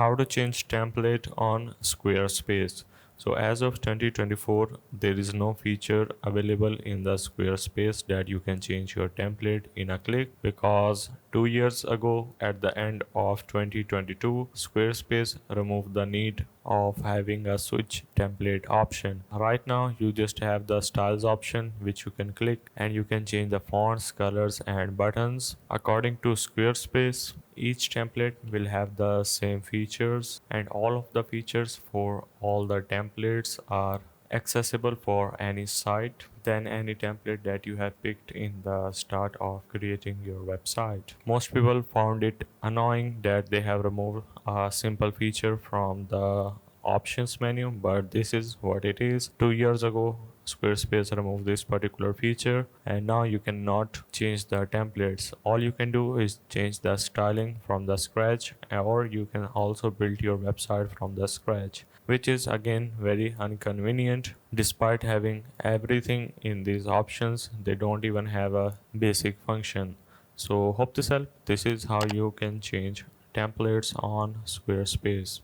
How to change template on Squarespace. So as of 2024, there is no feature available in the Squarespace that you can change your template in a click, because 2 years ago at the end of 2022, Squarespace removed the need of having a switch template option. Right now you just have the styles option which you can click, and you can change the fonts, colors and buttons. According to Squarespace, each template will have the same features, and all of the features for all the templates are accessible for any site than any template that you have picked in the start of creating your website. Most people found it annoying that they have removed a simple feature from the options menu, but this is what it is. 2 years ago, Squarespace removed this particular feature, and now you cannot change the templates. All you can do is change the styling from the scratch, or you can also build your website from the scratch, which is again very inconvenient. Despite having everything in these options, they don't even have a basic function. So hope this helped. This is how you can change templates on Squarespace.